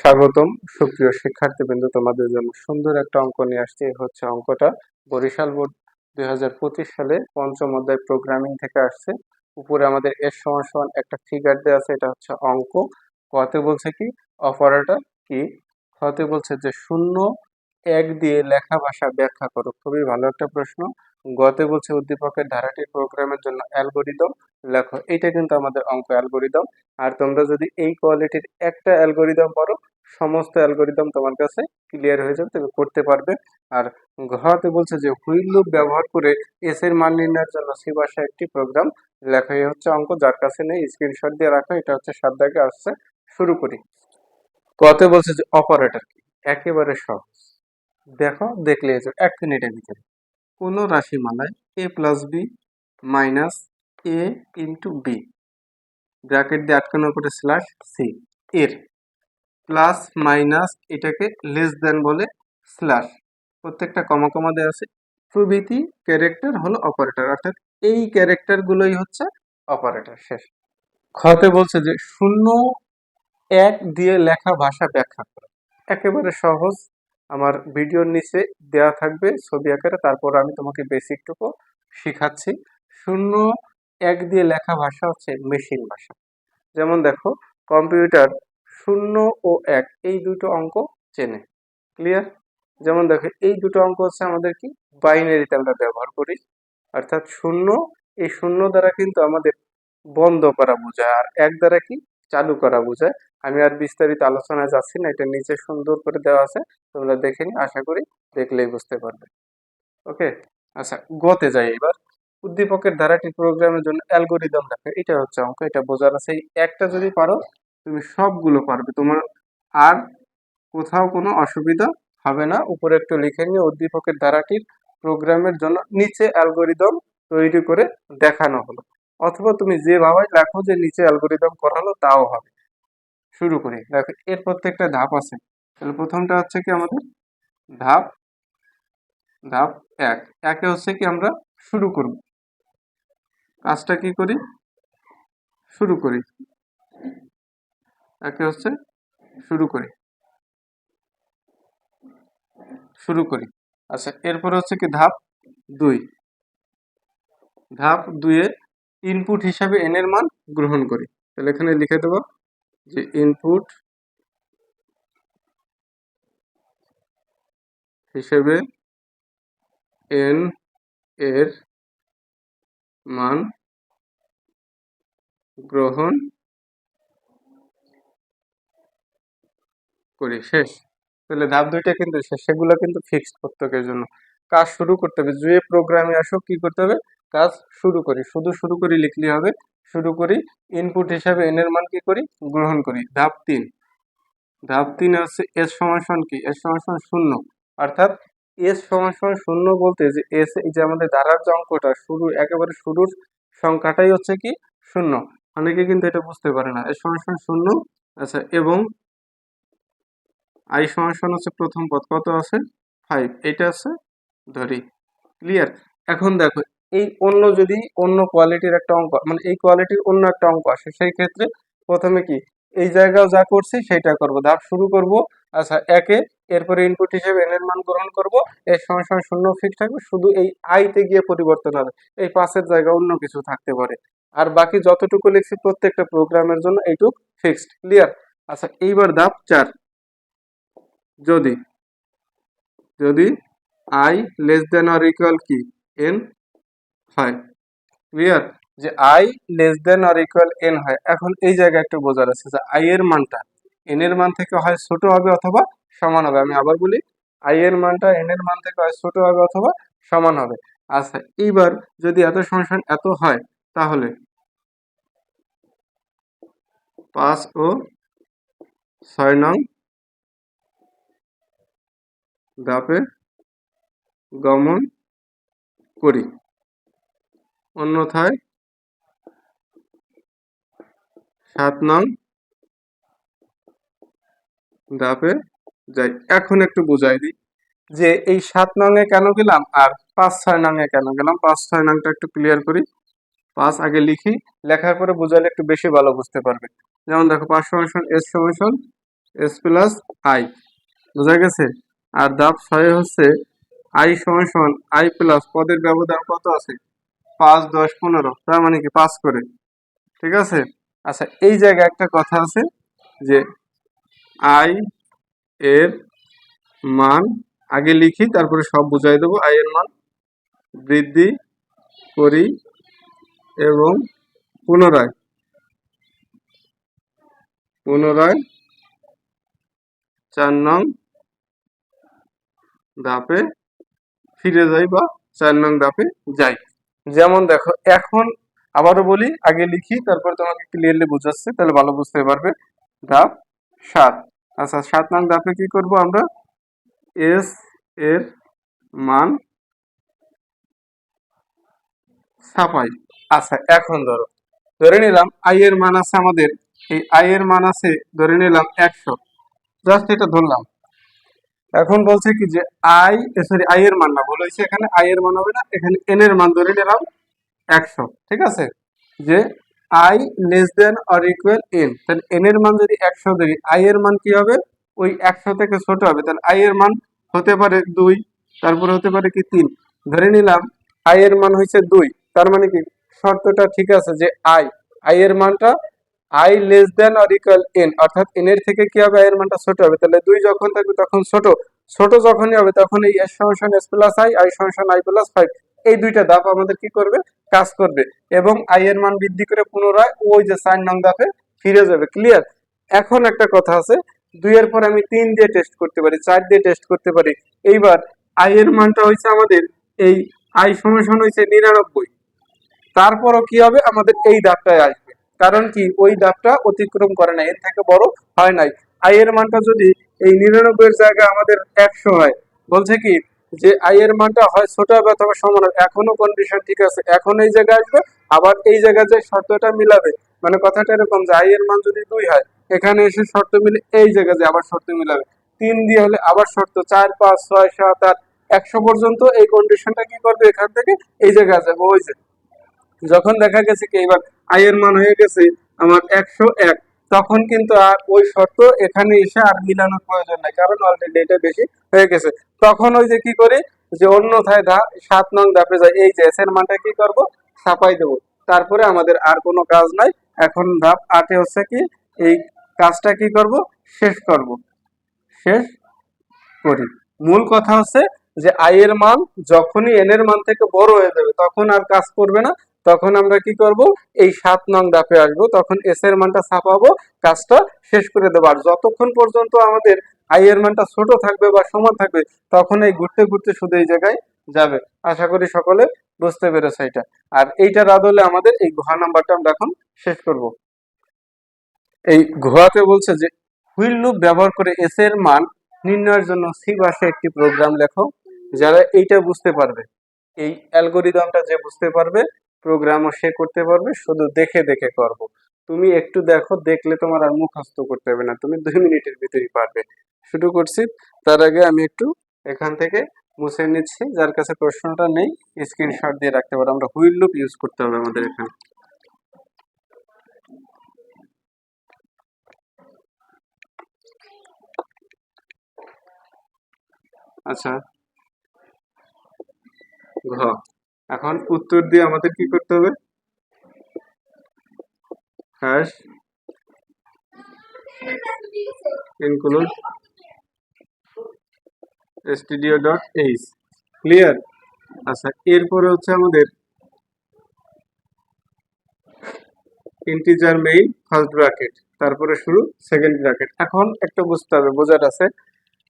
স্বাগতম সুপ্রিয় শিক্ষার্থীবৃন্দ, তোমাদের জন্য সুন্দর একটা অঙ্ক নিয়ে আসছি। হচ্ছে অঙ্কটা বরিশাল বোর্ড 2025 সালে পঞ্চম অধ্যায় প্রোগ্রামিং থেকে আসছে। উপরে আমাদের এর সমান সমান একটা ফিগার দেওয়া আছে, এটা হচ্ছে অঙ্ক। কতে বলছে কি অপারেটর কি, খতে বলছে যে শূন্য এক দিয়ে লেখা ভাষা ব্যাখ্যা করো, খুবই ভালো একটা প্রশ্ন। গতে বলছে উদ্দীপকের ধারাটি প্রোগ্রামের জন্য অ্যালগোরিদম লেখো। এটা কিন্তু আমাদের অঙ্ক অ্যালগোরিদম। আর তোমরা যদি এই কোয়ালিটির একটা অ্যালগোরিদম পারো, সমস্ত অ্যালগোরিদম তোমার কাছে ক্লিয়ার হয়ে যাবে, তুমি করতে পারবে। আর ঘতে বলছে যে হুইল লুপ ব্যবহার করে এস এর মান নির্ণয়ের জন্য সি ভাষায় একটি প্রোগ্রাম লেখা। এই হচ্ছে অঙ্ক, যার কাছে নেই স্ক্রিনশট দিয়ে রাখো। এটা হচ্ছে 7 দাগে আসছে। শুরু করি। কতে বলছে যে অপারেটর কি, একেবারে সহজ। দেখো, দেখলে 1 মিনিটের ভিতরে কোনো রাশিমালায় এ প্লাস বি মাইনাস এ ইন্টু বি, ব্র্যাকেট দিয়ে আটকানোর পরে স্ল্যাশ সি, এর প্লাস মাইনাস এটাকে লেস দেন বলে স্ল্যাশ, প্রত্যেকটা কমা কমা দেওয়া আছে, প্রভৃতি ক্যারেক্টার হলো অপারেটর, অর্থাৎ এই ক্যারেক্টার গুলোই হচ্ছে অপারেটর। শেষ। খতে বলছে যে শূন্য এক দিয়ে লেখা ভাষা ব্যাখ্যা করো। একেবারে সহজ, আমার ভিডিওর নিচে দেয়া থাকবে ছবি আকারে, তারপর আমি তোমাকে বেসিকটুকু শিখাচ্ছি। শূন্য এক দিয়ে লেখা ভাষা হচ্ছে মেশিন ভাষা। যেমন দেখো, কম্পিউটার শূন্য ও এক এই দুটো অঙ্ক চেনে, ক্লিয়ার? যেমন দেখো, এই দুটো অঙ্ক হচ্ছে আমাদের কি বাইনারিতে আমরা ব্যবহার করি, অর্থাৎ শূন্য, এই শূন্য দ্বারা কিন্তু আমাদের বন্ধ করা বোঝায়, আর এক দ্বারা কি চালু করা বোঝায়। আমি আর বিস্তারিত আলোচনায় যাচ্ছি না, এটা নিচে সুন্দর করে দেওয়া আছে, তোমরা দেখে নি, আশা করি দেখলেই বুঝতে পারবে। ওকে, আচ্ছা গতে যাই এবার। উদ্দীপকের ধারাটি প্রোগ্রামের জন্য অ্যালগোরিদম লেখো। এটা হচ্ছে অঙ্ক, এটা বোঝার আছে। এই একটা যদি পারো তুমি সবগুলো পারবে, তোমার আর কোথাও কোনো অসুবিধা হবে না। উপরে একটু লিখে নিয়ে উদ্দীপকের ধারাটির প্রোগ্রামের জন্য নিচে অ্যালগোরিদম তৈরি করে দেখানো হলো, অথবা তুমি যেভাবে লেখো যে নিচে অ্যালগোরিদম করালো তাও হবে। শুরু করি। দেখো, এর প্রত্যেকটা ধাপ আছে। তাহলে প্রথমটা হচ্ছে কি আমাদের ধাপ ধাপ এক। একে হচ্ছে কি আমরা শুরু করব, কাজটা কি করি, শুরু করি। একে হচ্ছে শুরু করি, শুরু করি। আচ্ছা, এরপরে হচ্ছে কি ধাপ দুই। ধাপ দুয়ে ইনপুট হিসাবে এন এর মান গ্রহণ করি। তাহলে এখানে লিখে দেবো যে ইনপুট হিসেবে এন এর মান গ্রহণ করি। শেষ। তাহলে ধাপ দুইটা কিন্তু শেষ, সেগুলো কিন্তু ফিক্সড প্রত্যেকের জন্য। কাজ শুরু করতে হবে, যে প্রোগ্রামে আসো কি করতে হবে, কাজ শুরু করি। শুধু শুরু করি লিখলে হবে, শুরু করি। ইনপুট হিসাবে এন এর মান কি করি, গ্রহণ করি। ধাপ তিন। ধাপ তিনে হচ্ছে এস সমান সমান কি, এস সমান সমান শূন্য, অর্থাৎ এস সমান সমান শূন্য বলতে যে এস, এই যে আমাদের ধারার যে অঙ্কটা শুরু, একেবারে শুরুর সংখ্যাটাই হচ্ছে কি শূন্য। অনেকে কিন্তু এটা বুঝতে পারে না। এস সমান সমান শূন্য। আচ্ছা, এবং আই সমান সমান হচ্ছে প্রথম পদ, কত আছে 5, এটা আছে ধরি। ক্লিয়ার? এখন দেখো, এই অন্য যদি অন্য কোয়ালিটির একটা অঙ্ক, মানে এই কোয়ালিটির অন্য একটা অঙ্ক আসে, সেই ক্ষেত্রে প্রথমে কি এই জায়গাও যা করছি সেটা করব, ধাপ শুরু করব। আচ্ছা, একে, এরপরে ইনপুট হিসেবে এন এর মান গ্রহণ করব, এর সমান সমান শূন্য ফিক্স থাকবে, শুধু এই আইতে গিয়ে পরিবর্তন হবে, এই পাঁচের জায়গায় অন্য কিছু থাকতে পারে। আর বাকি যতটুকু লিখছি প্রত্যেকটা প্রোগ্রামের জন্য এইটুক ফিক্সড। ক্লিয়ার? আচ্ছা, এইবার ধাপ 4। যদি যদি I less than or equal কি এন হয়। ক্লিয়ার? যে I less than or equal N হয়। এখন এই জায়গায় একটু বোঝার আছে যে আই এর মানটা এন এর মান থেকে হয় ছোট হবে অথবা সমান হবে। আমি আবার বলি, আই এর মানটা এন এর মান থেকে হয় ছোট হবে অথবা সমান হবে। আচ্ছা, এইবার যদি এত সমান এত হয়, তাহলে 5 ও 6 নং ধাপে গমন করি, অন্যথায় 7 নং ধাপে যাই। এখন একটু বুঝাই দিই যে এই 7 নং এ কেন গেলাম আর 5-6 নং এ কেন গেলাম। 5-6 নংটা একটু ক্লিয়ার করি। 5 আগে লিখি, লেখার পরে বুঝালে একটু বেশি ভালো বুঝতে পারবে। যেমন দেখো, 5 সমান এস সমান এস প্লাস আই, বোঝা গেছে। আর ধাপ 6 হচ্ছে আই সমান সমান আই প্লাস পদের ব্যবধান কত আছে, 5 10 15, তার মানে কি 5 করে, ঠিক আছে। আচ্ছা এই জায়গায় একটা কথা আছে যে আই এর মান আগে লিখি, তারপরে সব বুঝাই দেবো। আই এর মান বৃদ্ধি করি এবং পুনরায় পুনরায় 4 নং ধাপে ফিরে যাই বা 4 নং ধাপে যাই। যেমন দেখো এখন আবারও বলি, আগে লিখি তারপর তোমাকে ক্লিয়ারলি বুঝাচ্ছি, তাহলে ভালো বুঝতে পারবে। ধাপ 7। আচ্ছা 7 নং ধাপে কি করব আমরা, এস এর মান ছাপাই। আচ্ছা এখন ধরে নিলাম আই এর মান আছে আমাদের, এই আই এর মান আছে ধরে নিলাম 100, জাস্ট এটা ধরলাম। এখন বলছে কি যে আই, সরি আই এর মান না, ভুল হয়েছে, এখানে আই এর মান হবে না, এখানে এন এর মান ধরে নিলাম 100, ঠিক আছে। যে I less than or equal N, তাহলে এন এর মান যদি 100 ধরি, আই এর মান কি হবে, ওই 100 থেকে ছোট হবে, তাহলে আই এর মান হতে পারে 2, তারপরে হতে পারে কি 3। ধরে নিলাম আই এর মান হয়েছে 2, তার মানে কি শর্তটা ঠিক আছে যে আই এর মানটা I less than or equal N, অর্থাৎ এন এর থেকে কি হবে, আই এর মানটা ছোট হবে, তাহলে 2 যখন থাকবে তখন ছোট, ছোট যখনই হবে তখন এই এস সমান এস প্লাস আই সমান আই প্লাস 5, এই দুইটা ধাপ আমাদের কি করবে, কাজ করবে, এবং আই এর মান বৃদ্ধি করে পুনরায় ওই যে 4 নং ধাপে ফিরে যাবে। ক্লিয়ার। এখন একটা কথা আছে, 2 এর পর আমি 3 দিয়ে টেস্ট করতে পারি, 4 দিয়ে টেস্ট করতে পারি। এইবার আই এর মানটা হয়েছে আমাদের এই আই সমান হয়েছে 99, তারপরও কি হবে, আমাদের এই ধাপটায় আসবে, কারণ কি ওই ধাপটা অতিক্রম করে নাই, এর থেকে বড় হয় নাই। আই এর মানটা যদি এই 99 এর জায়গায় আমাদের 100 হয়, বলছে কি যে আই এর মানটা হয় ছোট হবে অথবা সমান হবে, এখনো কন্ডিশন ঠিক আছে, এখন এই জায়গায় আসবে, আবার এই জায়গায় যে শর্তটা মিলাবে, মানে কথাটা এরকম যে আই এর মান যদি 2 হয়, এখানে এসে শর্ত মিলে এই জায়গায় যে আবার শর্ত মিলাবে, 3 দিয়ে হলে আবার শর্ত, 4 5 6 7 8 100 পর্যন্ত এই কন্ডিশনটা কি করবে, এখান থেকে এই জায়গায় যাবে, ওই যে যখন দেখা গেছে কি এবার আই এর মান হয়ে গেছে আমার 101, তখন কিন্তু আর ওই শর্ত এখানে এসে আর মিলানোর প্রয়োজন নাই, কারণ অলরেডি এটা বেশি হয়ে গেছে। তখন ওই যে কি করি, যে অন্যথায় 7 নং ধাপে যায়, এই যে এস এর মানটা কি করব, ছাপাই দেবো, তারপরে আমাদের আর কোনো কাজ নাই। এখন ধাপ 8 হচ্ছে কি, এই কাজটা কি করব, শেষ করব, শেষ করি। মূল কথা হচ্ছে যে আই এর মান যখনই এন এর মান থেকে বড় হয়ে যাবে তখন আর কাজ করবে না, তখন আমরা কি করব, এই 7 নং ধাপে আসবো, তখন এস এর মানটা ছাপাবো, কাজটা শেষ করে দেবো। আর যতক্ষণ পর্যন্ত আমাদের আই এর মানটা ছোট থাকবে বা সমান থাকবে, তখন এই ঘুরতে ঘুরতে শুধু এই জায়গায় যাবে। আশা করি সকলে বুঝতে পেরেছে এটা। আর এইটার আদলে আমাদের এই ঘ নাম্বারটা আমরা এখন শেষ করব। এই ঘোয়াতে বলছে যে হুইল লুপ ব্যবহার করে এস এর মান নির্ণয়ের জন্য সি ভাষায় একটি প্রোগ্রাম লেখো। যারা এইটা বুঝতে পারবে, এই অ্যালগোরিদমটা যে বুঝতে পারবে, প্রোগ্রামও সে করতে পারবে, শুধু দেখে দেখে করব। তুমি একটু দেখো, দেখলে তোমার আর মুখস্থ করতে হবে না, তুমি 2 মিনিটের ভিতরেই পারবে। শুরু করছি, তার আগে আমি একটু এখান থেকে মুছে নিচ্ছি, যার কাছে প্রশ্নটা নেই স্ক্রিনশট দিয়ে রাখতে পারো। আমরা হুইল লুপ ইউজ করতে হবে আমাদের এখানে। আচ্ছা ঘ, এখন উত্তর দিয়ে আমাদের কি করতে হবে, হ্যাশ ইনক্লুড stdio.h, ক্লিয়ার। আচ্ছা এরপরে হচ্ছে আমাদের ইন্টিজার মেইন ফার্স্ট ব্র্যাকেট, তারপরে শুরু সেকেন্ড ব্র্যাকেট। এখন একটা বুঝতে হবে, বোঝার আছে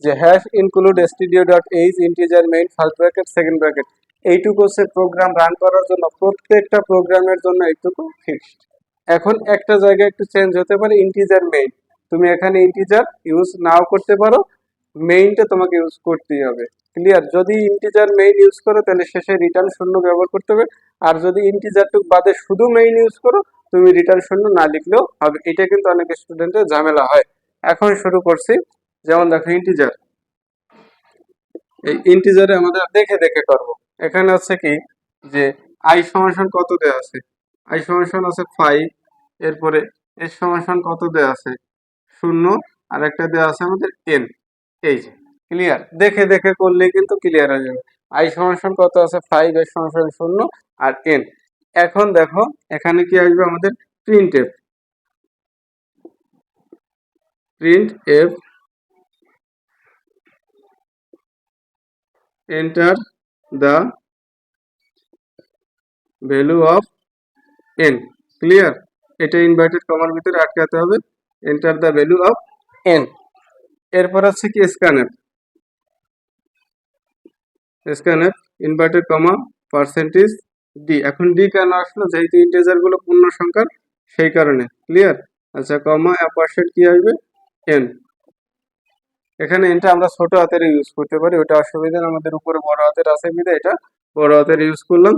যে hash include stdio.h integer main first bracket second bracket, এইটুকু হচ্ছে প্রোগ্রাম রান করার জন্য, প্রত্যেকটা প্রোগ্রামের জন্য এইটুকু ফিক্সড। এখন একটা জায়গায় একটু চেঞ্জ হতে পারে, ইন্টিজার মেইন, তুমি এখানে ইন্টিজার ইউজ নাও করতে পারো, মেইনটা তোমাকে ইউজ করতেই হবে। ক্লিয়ার। যদি ইন্টিজার মেইন ইউজ করো তাহলে শেষে রিটার্ন শূন্য ব্যবহার করতে হবে, আর যদি ইন্টিজারটুক বাদে শুধু মেইন ইউজ করো, তুমি রিটার্ন শূন্য না লিখলেও হবে। এটা কিন্তু অনেক স্টুডেন্টের ঝামেলা হয়। এখন শুরু করছি, যেমন দেখো ইন্টিজার, এই ইন্টিজারে আমাদের দেখে দেখে করব। এখানে হচ্ছে কি যে আই সমান কত দেয়া আছে, আই সমান আছে 5, এরপরে এর সমান কত দেয়া আছে 0, আর একটা দেওয়া আছে আমাদের এন। এই যে ক্লিয়ার, দেখে দেখে করলে কিন্তু ক্লিয়ার হয়ে যাবে। আই সমান সমান কত আছে 5, এর সমান সমান 0 আর এন। এখন দেখো এখানে কি আসবে আমাদের print F. Print F enter the value of N. Clear, এটা ইনভার্টেড কমার ভিতরে আটকাতে হবে। Enter the value of N. এরপর আছে কি scanf. Scanf inverted comma percentage D. এখন ডি কেন আসলো, যেহেতু ইন্টিজার গুলো পূর্ণ সংখ্যার সেই কারণে। ক্লিয়ার, আচ্ছা কমা অ্যাপারসেন্ট কি আসবে এন। এখানে এনটা আমরা ছোট হাতের ইউজ করতে পারি, ওটা অসুবিধা না, আমাদের উপরে বড় হাতের আছে বিধায় এটা বড় হাতের ইউজ করলাম।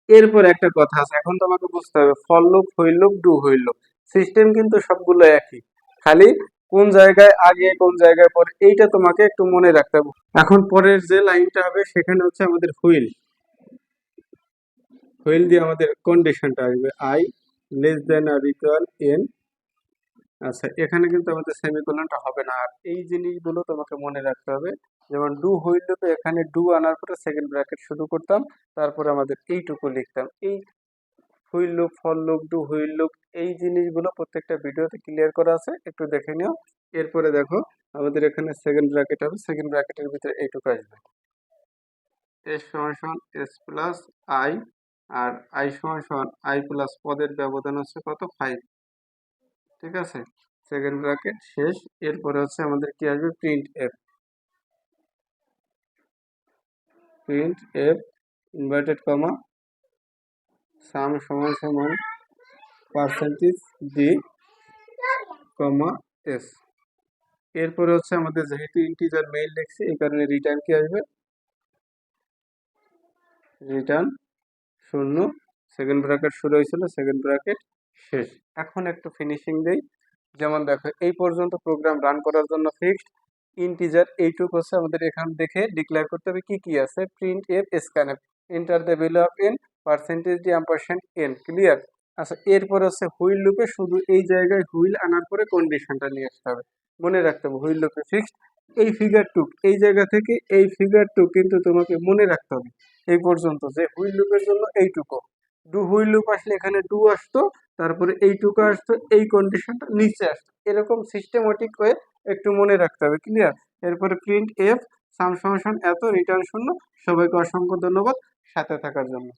এরপর একটা কথা আছে, এখন তোমাকে বুঝতে হবে for loop, wheel loop, do wheel loop system কিন্তু সবগুলো একই, খালি কোন জায়গায় আগে কোন জায়গায় পরে এইটা তোমাকে একটু মনে রাখতে হবে। এখন পরের যে লাইনটা হবে সেখানে হচ্ছে আমাদের হুইল। হুইল দিয়ে আমাদের কন্ডিশনটা আসবে I less than or equal N. আচ্ছা এখানে কিন্তু আমাদের সেমিকোলনটা হবে না। আর এই জিনিসগুলো তোমাকে মনে রাখতে হবে, যেমন ডু হুইল লুপে এখানে ডু আনার পরে সেকেন্ড ব্র্যাকেট শুরু করতাম, তারপরে আমাদের এইটুকু লিখতাম। এই wheel loop, for loop, do wheel loop এই জিনিসগুলো প্রত্যেকটা ভিডিওতে ক্লিয়ার করা আছে, একটু দেখে নিও। এরপরে দেখো আমাদের এখানে সেকেন্ড ব্র্যাকেট হবে, সেকেন্ড ব্র্যাকেটের ভিতরে এইটুকু আসবে এস সমান সমান এস প্লাস আই, আর আই সমান সমান আই প্লাস পদের ব্যবধান হচ্ছে কত 5। ঠিক আছে, সেকেন্ড ব্র্যাকেট শেষ। এরপরে হচ্ছে আমাদের কি আসবে print F. Print F inverted comma sum সমান সমান পার্সেন্টেজ ডি কমা এস। এরপরে হচ্ছে আমাদের যেহেতু ইন্টিজার মেইল লিখছি এই কারণে রিটার্ন কি আসবে রিটার্ন 0। সেকেন্ড ব্র্যাকেট শুরু হয়েছিল, সেকেন্ড ব্র্যাকেট শেষ। এখন একটু ফিনিশিং দেই। যেমন দেখো এই পর্যন্ত প্রোগ্রাম রান করার জন্য ফিক্সড ইন্টিজার এইটুকু হচ্ছে আমাদের এখান দেখে ডিক্লেয়ার করতে হবে কি কি আছে। Print F scanf enter the value of N percentage D Ampersand N. Clear, আচ্ছা এরপর হচ্ছে হুইল লুপে শুধু এই জায়গায় হুইল আনার পরে কন্ডিশনটা নিয়ে আসতে হবে, মনে রাখতে হবে হুইল লুপে ফিক্সড এই ফিগার টু, এই জায়গা থেকে এই ফিগার টু কিন্তু তোমাকে মনে রাখতে হবে এই পর্যন্ত যে হুইল লুপের জন্য এইটুকু। ডু হুইল লুপ আসলে এখানে ডু আসতো, তারপরে এইটুকু আসতো, এই কন্ডিশনটা নিচে আসতো, এরকম সিস্টেমেটিক হয়ে একটু মনে রাখতে হবে। ক্লিয়ার, এরপরে প্রিন্ট এফ সাম সমান এত রিটার্ন 0। সবাইকে অসংখ্য ধন্যবাদ সাথে থাকার জন্য।